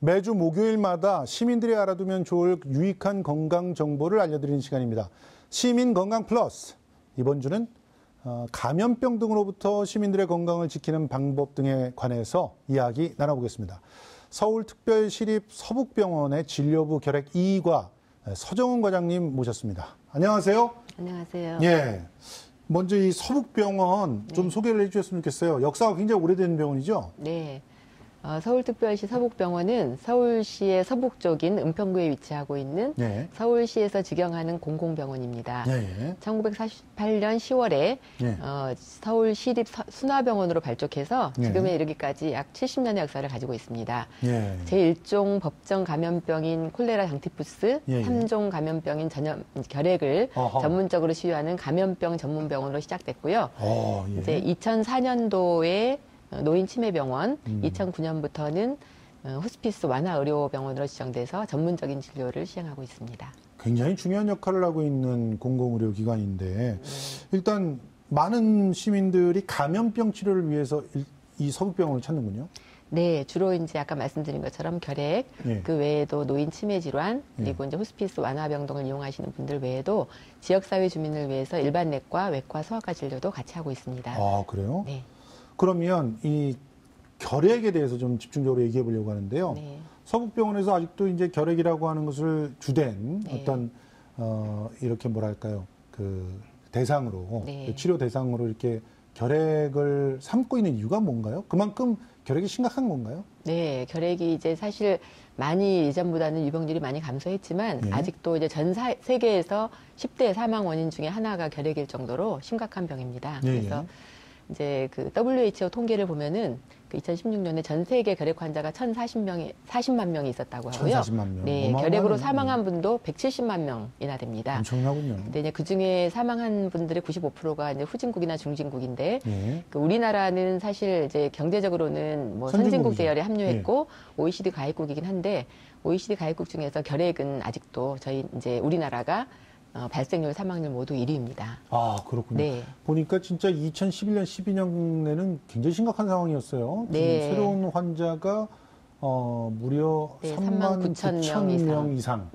매주 목요일마다 시민들이 알아두면 좋을 유익한 건강 정보를 알려드리는 시간입니다. 시민 건강 플러스. 이번 주는 감염병 등으로부터 시민들의 건강을 지키는 방법 등에 관해서 이야기 나눠보겠습니다. 서울특별시립 서북병원의 진료부 결핵 2과 서정훈 과장님 모셨습니다. 안녕하세요. 안녕하세요. 예. 먼저 이 서북병원 좀 소개를 해주셨으면 좋겠어요. 역사가 굉장히 오래된 병원이죠? 네. 서울특별시 서북병원은 서울시의 서북쪽인 은평구에 위치하고 있는 서울시에서 직영하는 공공병원입니다. 1948년 10월에 서울시립 순화병원으로 발족해서 지금에 이르기까지 약 70년의 역사를 가지고 있습니다. 제1종 법정 감염병인 콜레라 장티푸스, 3종 감염병인 결핵을 전문적으로 치료하는 감염병 전문병원으로 시작됐고요. 이제 2004년도에 노인치매병원, 2009년부터는 호스피스 완화의료병원으로 지정돼서 전문적인 진료를 시행하고 있습니다. 굉장히 중요한 역할을 하고 있는 공공의료기관인데 일단 많은 시민들이 감염병 치료를 위해서 이 서북병원을 찾는군요. 네, 주로 이제 아까 말씀드린 것처럼 결핵, 그 외에도 노인 치매 질환, 그리고 이제 호스피스 완화병 등을 이용하시는 분들 외에도 지역사회 주민을 위해서 일반 내과, 외과, 소아과 진료도 같이 하고 있습니다. 아, 그래요? 네. 그러면 이 결핵에 대해서 좀 집중적으로 얘기해 보려고 하는데요. 서북병원에서 아직도 이제 결핵이라고 하는 것을 주된 어떤 이렇게 뭐랄까요, 그 대상으로 치료 대상으로 이렇게 결핵을 삼고 있는 이유가 뭔가요? 그만큼 결핵이 심각한 건가요? 네, 결핵이 이제 사실 많이 이전보다는 유병률이 많이 감소했지만 아직도 이제 전 세계에서 10대 사망 원인 중에 하나가 결핵일 정도로 심각한 병입니다. 그래서 이제 그 WHO 통계를 보면은 그 2016년에 전 세계 결핵 환자가 40만 명이 있었다고 하고요. 1,040만 명. 네, 결핵으로 사망한 분도 170만 명이나 됩니다. 엄청나군요. 근데 이제 그 중에 사망한 분들의 95%가 이제 후진국이나 중진국인데, 그 우리나라는 사실 이제 경제적으로는 뭐 선진국 대열에 합류했고 OECD 가입국이긴 한데, OECD 가입국 중에서 결핵은 아직도 저희 이제 우리나라가 발생률, 사망률 모두 1위입니다. 아, 그렇군요. 네. 보니까 진짜 2011년, 12년에는 굉장히 심각한 상황이었어요. 새로운 환자가 무려 39,000명 이상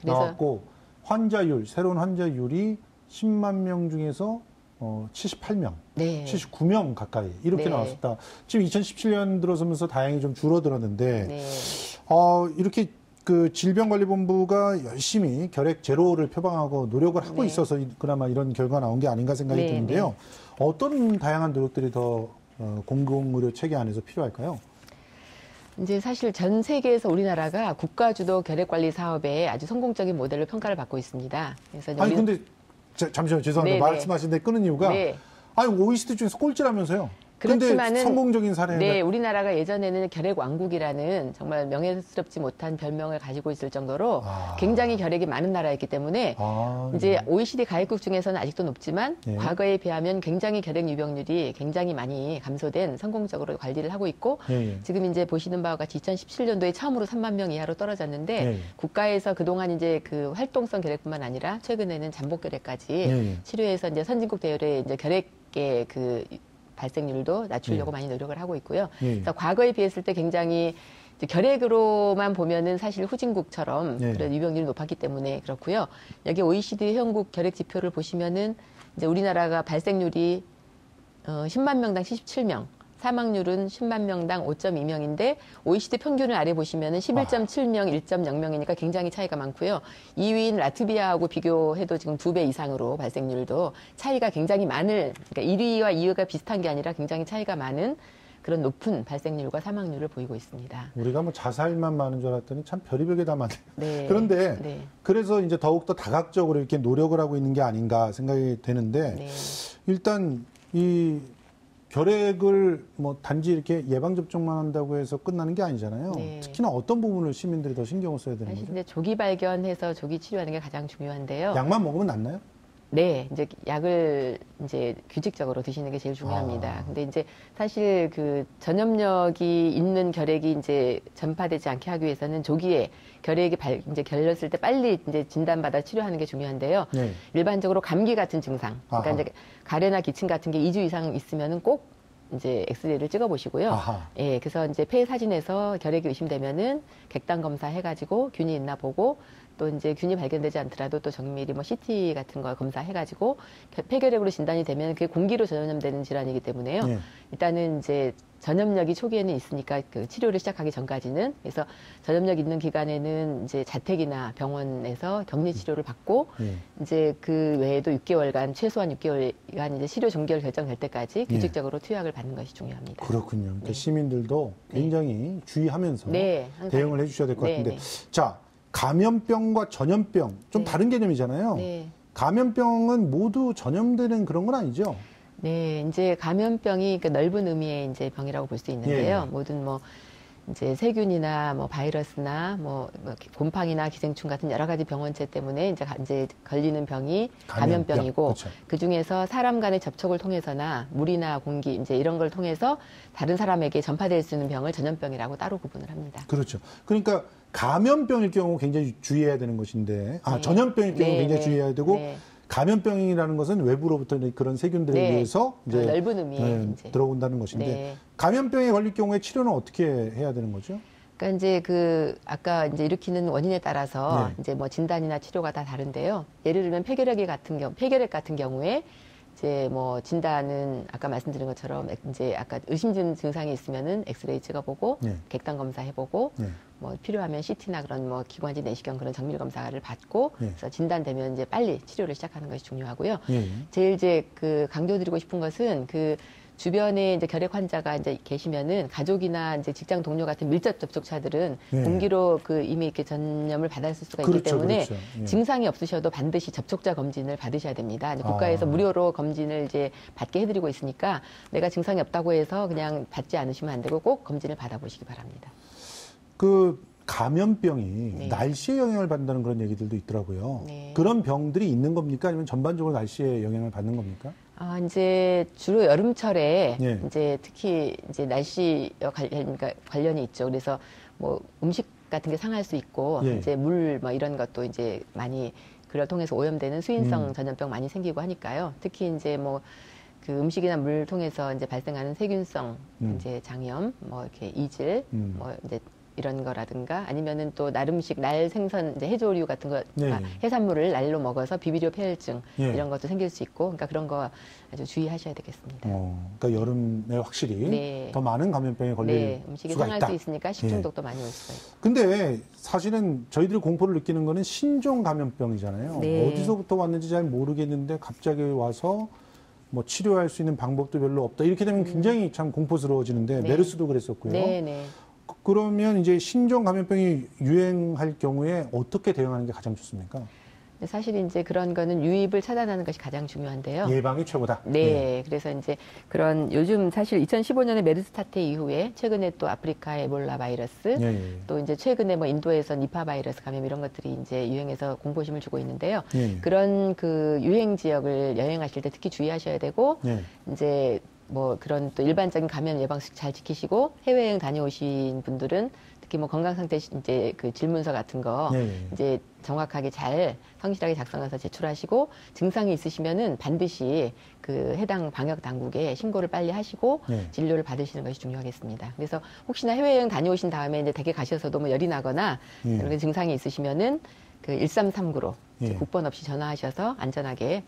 나왔고 환자율, 새로운 환자율이 10만 명 중에서 78명, 79명 가까이 이렇게 나왔었다. 지금 2017년 들어서면서 다행히 좀 줄어들었는데 이렇게 그 질병관리본부가 열심히 결핵 제로를 표방하고 노력을 하고 있어서 그나마 이런 결과가 나온 게 아닌가 생각이 드는데요. 어떤 다양한 노력들이 더 공공의료 체계 안에서 필요할까요? 이제 사실 전 세계에서 우리나라가 국가주도 결핵관리 사업에 아주 성공적인 모델로 평가를 받고 있습니다. 그래서 아니 근데 잠시만요. 죄송합니다. 말씀하시는데 끊은 이유가 아니 OECD 중에서 꼴찌라면서요. 그렇지만은 성공적인 사례가 네, 우리나라가 예전에는 결핵 왕국이라는 정말 명예스럽지 못한 별명을 가지고 있을 정도로 굉장히 결핵이 많은 나라였기 때문에 이제 OECD 가입국 중에서는 아직도 높지만 과거에 비하면 굉장히 결핵 유병률이 굉장히 많이 감소된 성공적으로 관리를 하고 있고 지금 이제 보시는 바와 같이 2017년도에 처음으로 3만 명 이하로 떨어졌는데 국가에서 그동안 이제 그 활동성 결핵뿐만 아니라 최근에는 잠복 결핵까지 치료해서 이제 선진국 대열에 이제 결핵의 그 발생률도 낮추려고 많이 노력을 하고 있고요. 그래서 과거에 비했을 때 굉장히 결핵으로만 보면은 사실 후진국처럼 그런 유병률이 높았기 때문에 그렇고요. 여기 OECD 회원국 결핵 지표를 보시면은 이제 우리나라가 발생률이 10만 명당 77명, 사망률은 10만 명당 5.2명인데 OECD 평균을 아래 보시면은 11.7명, 1.0명이니까 굉장히 차이가 많고요. 2위인 라트비아하고 비교해도 지금 2배 이상으로 발생률도 차이가 굉장히 그러니까 1위와 2위가 비슷한 게 아니라 굉장히 차이가 많은 그런 높은 발생률과 사망률을 보이고 있습니다. 우리가 뭐 자살만 많은 줄 알았더니 참 별의별 게 다 많네요. 그런데 그래서 이제 더욱더 다각적으로 이렇게 노력을 하고 있는 게 아닌가 생각이 되는데 일단 이 결핵을 뭐 단지 이렇게 예방접종만 한다고 해서 끝나는 게 아니잖아요. 특히나 어떤 부분을 시민들이 더 신경을 써야 되는 거죠? 사실 이제 조기 발견해서 조기 치료하는 게 가장 중요한데요. 약만 먹으면 낫나요? 네, 이제 약을 이제 규칙적으로 드시는 게 제일 중요합니다. 근데 이제 사실 그 전염력이 있는 결핵이 이제 전파되지 않게 하기 위해서는 조기에 결핵이 이제 걸렸을 때 빨리 이제 진단받아 치료하는 게 중요한데요. 일반적으로 감기 같은 증상, 그러니까 이제 가래나 기침 같은 게 2주 이상 있으면은 꼭 이제 엑스레이를 찍어보시고요. 아하. 예, 그래서 이제 폐 사진에서 결핵이 의심되면은 객단 검사 해가지고 균이 있나 보고 또 이제 균이 발견되지 않더라도 또 정밀히 뭐 CT 같은 거 검사해가지고 폐결핵으로 진단이 되면 그게 공기로 전염되는 질환이기 때문에요. 예. 일단은 이제 전염력이 초기에는 있으니까 그 치료를 시작하기 전까지는 그래서 전염력 있는 기간에는 이제 자택이나 병원에서 격리 치료를 받고 이제 그 외에도 6개월간 최소한 6개월간 이제 치료 종결 결정될 때까지 규칙적으로 투약을 받는 것이 중요합니다. 그렇군요. 그러니까 시민들도 굉장히 주의하면서 대응을 해주셔야 될 것 같은데 자. 감염병과 전염병 좀 다른 개념이잖아요. 감염병은 모두 전염되는 그런 건 아니죠? 네, 이제 감염병이 그러니까 넓은 의미의 이제 병이라고 볼 수 있는데요. 모든 뭐 이제 세균이나 뭐 바이러스나 뭐 곰팡이나 기생충 같은 여러 가지 병원체 때문에 이제 걸리는 병이 감염병이고 그렇죠. 그 중에서 사람 간의 접촉을 통해서나 물이나 공기 이제 이런 걸 통해서 다른 사람에게 전파될 수 있는 병을 전염병이라고 따로 구분을 합니다. 그렇죠. 그러니까 감염병일 경우 굉장히 주의해야 되는 것인데, 전염병일 경우 굉장히 주의해야 되고, 감염병이라는 것은 외부로부터 그런 세균들에 의해서 이제 넓은 의미의 이제 들어온다는 것인데, 감염병에 걸릴 경우에 치료는 어떻게 해야 되는 거죠? 그러니까 이제 그 아까 이제 일으키는 원인에 따라서 이제 뭐 진단이나 치료가 다 다른데요. 예를 들면 폐결핵 같은 경우에 이제 뭐 진단은 아까 말씀드린 것처럼 이제 아까 의심되는 증상이 있으면은 엑스레이 찍어보고 객단 검사해보고 뭐 필요하면 CT나 그런 뭐 기관지 내시경 그런 정밀 검사를 받고 그래서 진단되면 이제 빨리 치료를 시작하는 것이 중요하고요. 제일 이제 그 강조드리고 싶은 것은 그 주변에 이제 결핵 환자가 이제 계시면은 가족이나 이제 직장 동료 같은 밀접 접촉자들은 공기로 그 이미 이렇게 전염을 받았을 수가 있기 때문에 증상이 없으셔도 반드시 접촉자 검진을 받으셔야 됩니다. 이제 국가에서 무료로 검진을 이제 받게 해드리고 있으니까 내가 증상이 없다고 해서 그냥 받지 않으시면 안 되고 꼭 검진을 받아보시기 바랍니다. 그 감염병이 날씨에 영향을 받는다는 그런 얘기들도 있더라고요. 그런 병들이 있는 겁니까? 아니면 전반적으로 날씨에 영향을 받는 겁니까? 이제 주로 여름철에 이제 특히 이제 날씨 관련이 있죠. 그래서 뭐 음식 같은 게 상할 수 있고 이제 물 뭐 이런 것도 이제 많이 그걸 통해서 오염되는 수인성 전염병 많이 생기고 하니까요. 특히 이제 뭐 그 음식이나 물 통해서 이제 발생하는 세균성 이제 장염, 뭐 이렇게 이질, 뭐 이제 이런 거라든가 아니면은 또 날음식, 날 생선, 이제 해조류 같은 거, 해산물을 날로 먹어서 비비료 폐혈증 이런 것도 생길 수 있고, 그러니까 그런 거 아주 주의하셔야 되겠습니다. 그러니까 여름에 확실히 더 많은 감염병에 걸릴 음식이 수가 상할 있다. 수 있으니까 식중독도 많이 올 수가 있고. 근데 사실은 저희들이 공포를 느끼는 거는 신종 감염병이잖아요. 어디서부터 왔는지 잘 모르겠는데 갑자기 와서 뭐 치료할 수 있는 방법도 별로 없다. 이렇게 되면 굉장히 참 공포스러워지는데 메르스도 그랬었고요. 그러면 이제 신종 감염병이 유행할 경우에 어떻게 대응하는 게 가장 좋습니까? 사실 이제 그런 거는 유입을 차단하는 것이 가장 중요한데요. 예방이 최고다. 그래서 이제 그런 요즘 사실 2015년에 메르스 사태 이후에 최근에 또 아프리카 에볼라 바이러스, 또 이제 최근에 뭐 인도에서 니파 바이러스 감염 이런 것들이 이제 유행해서 공포심을 주고 있는데요. 그런 그 유행 지역을 여행하실 때 특히 주의하셔야 되고 이제 뭐 그런 또 일반적인 감염 예방수칙 잘 지키시고 해외여행 다녀오신 분들은 특히 뭐 건강 상태 이제 그 질문서 같은 거 이제 정확하게 잘 성실하게 작성해서 제출하시고 증상이 있으시면은 반드시 그 해당 방역 당국에 신고를 빨리 하시고 진료를 받으시는 것이 중요하겠습니다. 그래서 혹시나 해외여행 다녀오신 다음에 이제 댁에 가셔서도 뭐 열이 나거나 이런 증상이 있으시면은 그 1339로 국번 없이 전화하셔서 안전하게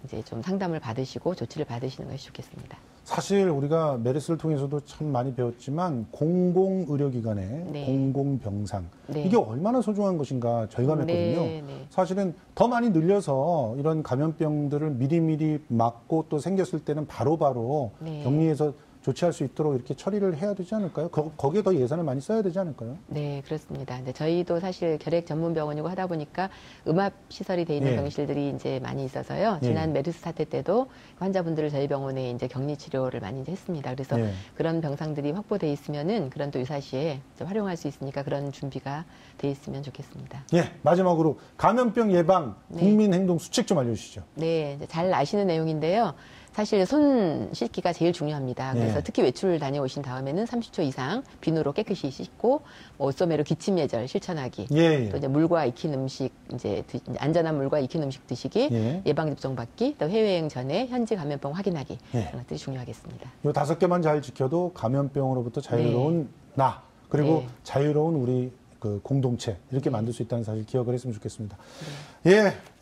이제 좀 상담을 받으시고 조치를 받으시는 것이 좋겠습니다. 사실 우리가 메르스를 통해서도 참 많이 배웠지만 공공의료기관의 공공병상 이게 얼마나 소중한 것인가 절감했거든요. 사실은 더 많이 늘려서 이런 감염병들을 미리미리 막고 또 생겼을 때는 바로바로 격리해서 조치할 수 있도록 이렇게 처리를 해야 되지 않을까요? 거기에 더 예산을 많이 써야 되지 않을까요? 네, 그렇습니다. 근데 저희도 사실 결핵 전문 병원이고 하다 보니까 음압 시설이 돼 있는 병실들이 이제 많이 있어서요. 지난 메르스 사태 때도 환자분들을 저희 병원에 이제 격리 치료를 많이 이제 했습니다. 그래서 그런 병상들이 확보돼 있으면은 그런 또 유사시에 활용할 수 있으니까 그런 준비가 돼 있으면 좋겠습니다. 마지막으로 감염병 예방 국민 행동 수칙 좀 알려주시죠. 네, 이제 잘 아시는 내용인데요. 사실 손 씻기가 제일 중요합니다. 그래서 특히 외출 다녀오신 다음에는 30초 이상 비누로 깨끗이 씻고 옷소매로 기침 예절 실천하기. 또 이제 물과 익힌 음식 이제 안전한 물과 익힌 음식 드시기, 예방 접종 받기, 또 해외여행 전에 현지 감염병 확인하기 이런 것들이 중요하겠습니다. 이 5개만 잘 지켜도 감염병으로부터 자유로운 나 그리고 자유로운 우리 그 공동체 이렇게 만들 수 있다는 사실 기억을 했으면 좋겠습니다.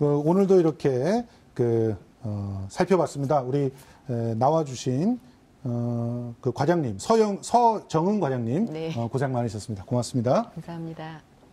오늘도 이렇게 살펴봤습니다. 우리 나와주신 그 과장님 서정은 과장님 고생 많으셨습니다. 고맙습니다. 감사합니다.